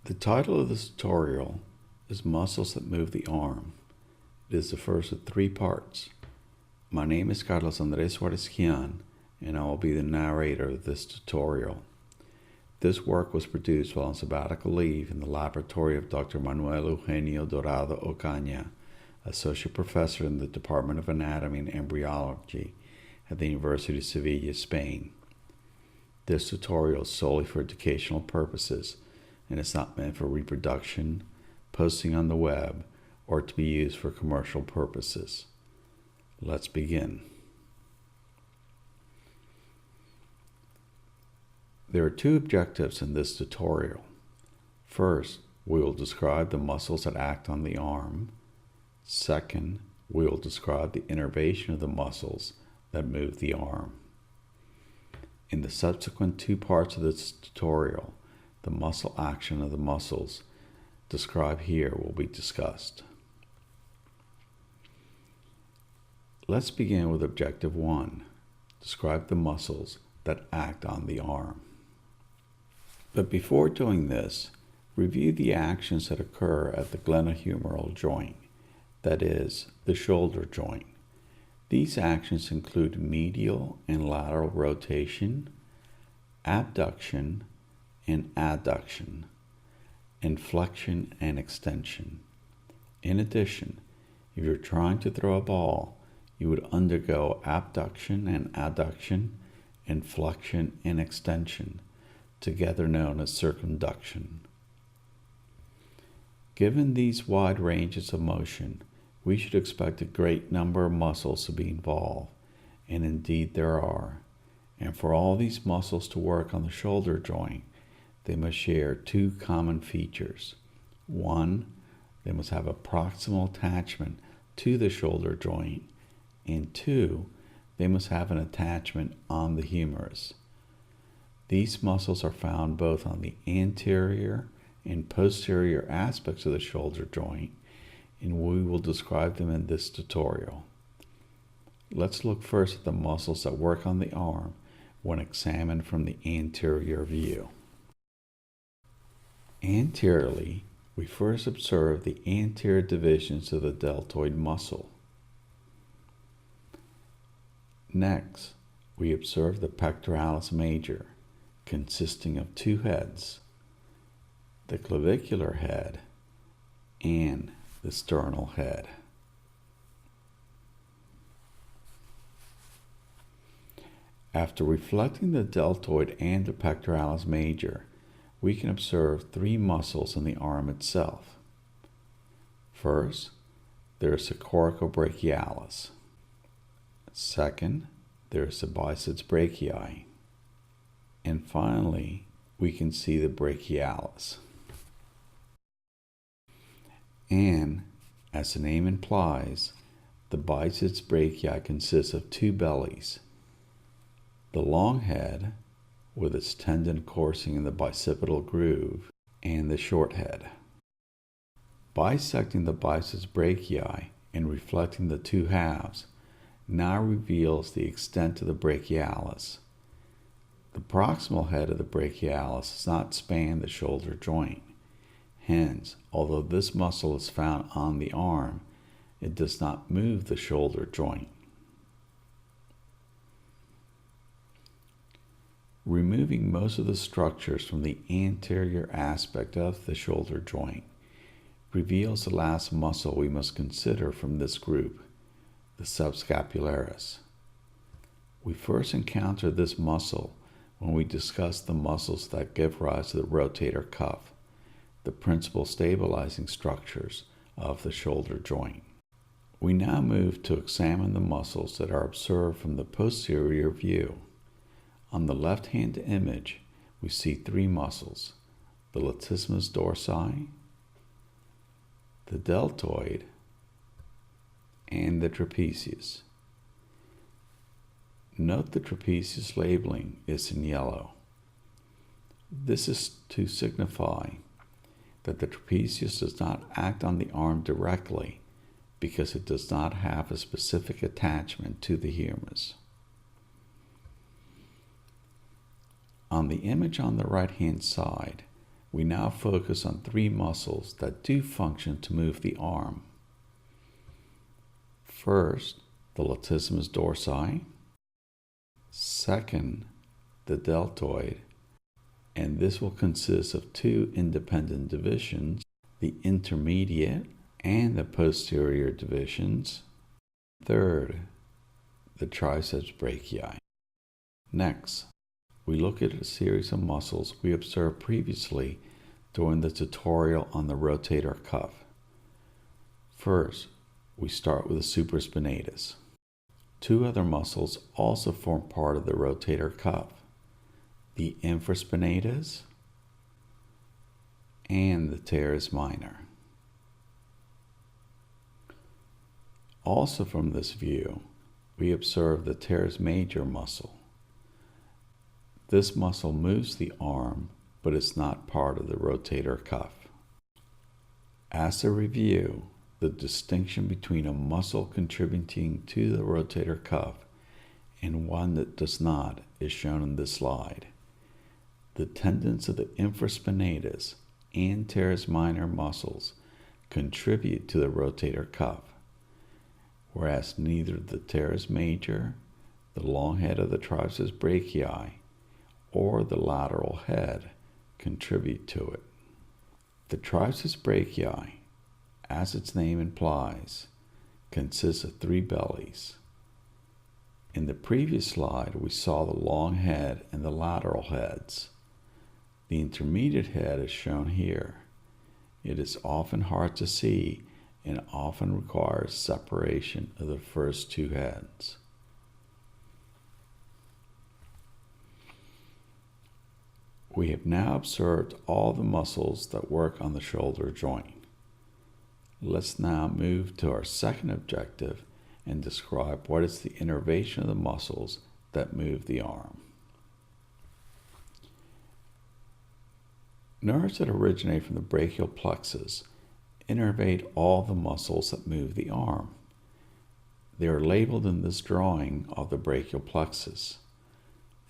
The title of this tutorial is Muscles That Move the Arm. It is the first of 3 parts. My name is Carlos Andres Suarez-Quian, and I will be the narrator of this tutorial. This work was produced while on sabbatical leave in the laboratory of Dr. Manuel Eugenio Dorado Ocaña, Associate Professor in the Department of Anatomy and Embryology at the University of Sevilla, Spain. This tutorial is solely for educational purposes and it's not meant for reproduction, posting on the web, or to be used for commercial purposes. Let's begin. There are 2 objectives in this tutorial. First, we will describe the muscles that act on the arm. Second, we will describe the innervation of the muscles that move the arm. In the subsequent 2 parts of this tutorial, the muscle action of the muscles described here will be discussed. Let's begin with Objective 1. Describe the muscles that act on the arm. But before doing this, review the actions that occur at the glenohumeral joint, that is, the shoulder joint. These actions include medial and lateral rotation, abduction and adduction, and flexion and extension. In addition, if you're trying to throw a ball, you would undergo abduction and adduction and flexion and extension, together known as circumduction. Given these wide ranges of motion, we should expect a great number of muscles to be involved, and indeed there are. And for all these muscles to work on the shoulder joint, they must share 2 common features. 1, they must have a proximal attachment to the shoulder joint, and 2, they must have an attachment on the humerus. These muscles are found both on the anterior and posterior aspects of the shoulder joint, and we will describe them in this tutorial. Let's look first at the muscles that work on the arm when examined from the anterior view. Anteriorly, we first observe the anterior divisions of the deltoid muscle. Next, we observe the pectoralis major, consisting of 2 heads, the clavicular head and the sternal head. After reflecting the deltoid and the pectoralis major, we can observe 3 muscles in the arm itself. First, there is the coracobrachialis. Second, there is the biceps brachii. And finally, we can see the brachialis. And, as the name implies, the biceps brachii consists of 2 bellies. The long head, with its tendon coursing in the bicipital groove, and the short head. Bisecting the biceps brachii and reflecting the 2 halves now reveals the extent of the brachialis. The proximal head of the brachialis does not span the shoulder joint. Hence, although this muscle is found on the arm, it does not move the shoulder joint. Removing most of the structures from the anterior aspect of the shoulder joint reveals the last muscle we must consider from this group, the subscapularis. We first encounter this muscle when we discuss the muscles that give rise to the rotator cuff, the principal stabilizing structures of the shoulder joint. We now move to examine the muscles that are observed from the posterior view. On the left-hand image, we see 3 muscles, the latissimus dorsi, the deltoid, and the trapezius. Note the trapezius labeling is in yellow. This is to signify that the trapezius does not act on the arm directly because it does not have a specific attachment to the humerus. On the image on the right-hand side, We now focus on three muscles that do function to move the arm. First, the latissimus dorsi. Second, the deltoid, and this will consist of two independent divisions, the intermediate and the posterior divisions. Third, the triceps brachii. Next, we look at a series of muscles we observed previously during the tutorial on the rotator cuff. First, we start with the supraspinatus. Two other muscles also form part of the rotator cuff, the infraspinatus and the teres minor. Also from this view, we observe the teres major muscle. This muscle moves the arm, but it's not part of the rotator cuff. As a review, the distinction between a muscle contributing to the rotator cuff and one that does not is shown in this slide. The tendons of the infraspinatus and teres minor muscles contribute to the rotator cuff, whereas neither the teres major, the long head of the triceps brachii, or the lateral head contribute to it. The triceps brachii, as its name implies, consists of three bellies. In the previous slide, we saw the long head and the lateral heads. The intermediate head is shown here. It is often hard to see and often requires separation of the first two heads. We have now observed all the muscles that work on the shoulder joint. Let's now move to our second objective and describe what is the innervation of the muscles that move the arm. Nerves that originate from the brachial plexus innervate all the muscles that move the arm. They are labeled in this drawing of the brachial plexus.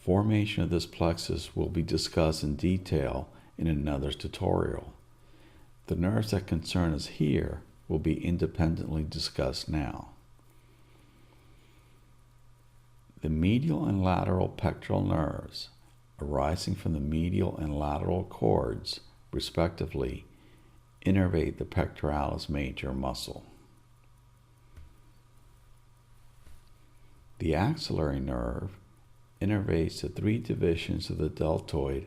Formation of this plexus will be discussed in detail in another tutorial. The nerves that concern us here will be independently discussed now. The medial and lateral pectoral nerves, arising from the medial and lateral cords, respectively, innervate the pectoralis major muscle. The axillary nerve innervates the three divisions of the deltoid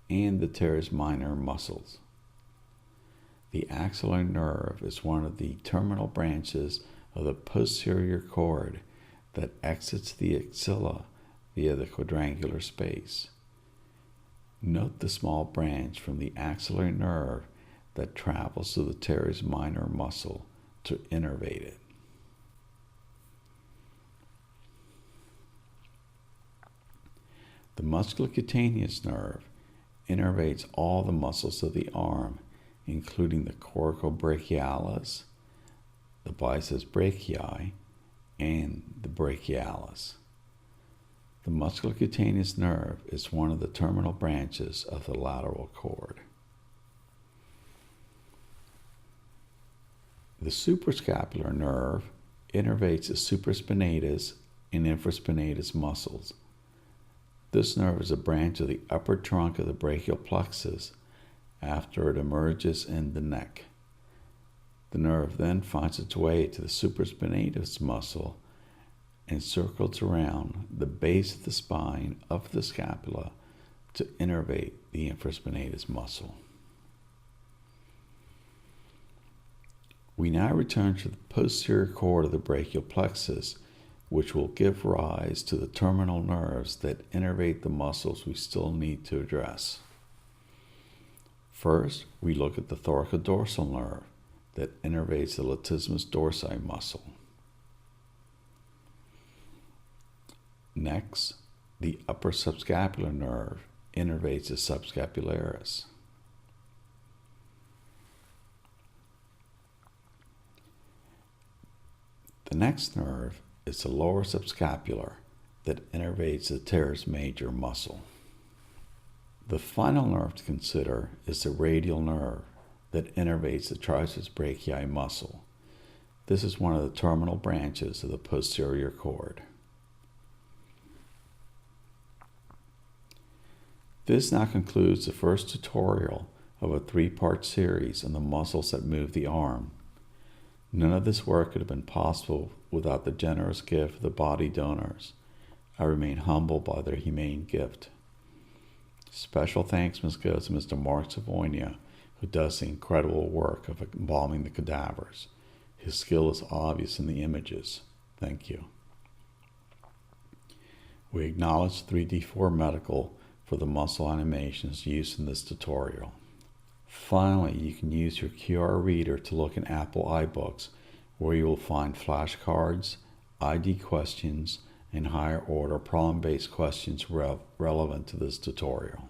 and the teres minor muscles. The axillary nerve is one of the terminal branches of the posterior cord that exits the axilla via the quadrangular space. Note the small branch from the axillary nerve that travels to the teres minor muscle to innervate it. The musculocutaneous nerve innervates all the muscles of the arm, including the coracobrachialis, the biceps brachii, and the brachialis. The musculocutaneous nerve is one of the terminal branches of the lateral cord. The suprascapular nerve innervates the supraspinatus and infraspinatus muscles. This nerve is a branch of the upper trunk of the brachial plexus after it emerges in the neck. The nerve then finds its way to the supraspinatus muscle and circles around the base of the spine of the scapula to innervate the infraspinatus muscle. We now return to the posterior cord of the brachial plexus, which will give rise to the terminal nerves that innervate the muscles we still need to address. First, we look at the thoracodorsal nerve that innervates the latissimus dorsi muscle. Next, the upper subscapular nerve innervates the subscapularis. The next nerve is the lower subscapular that innervates the teres major muscle. The final nerve to consider is the radial nerve that innervates the triceps brachii muscle. This is one of the terminal branches of the posterior cord. This now concludes the first tutorial of a 3-part series on the muscles that move the arm. None of this work could have been possible without the generous gift of the body donors. I remain humbled by their humane gift. Special thanks must go to Mr. Mark Savonia, who does the incredible work of embalming the cadavers. His skill is obvious in the images. Thank you. We acknowledge 3D4 Medical for the muscle animations used in this tutorial. Finally, you can use your QR reader to look in Apple iBooks, where you will find flashcards, ID questions, and higher order problem-based questions relevant to this tutorial.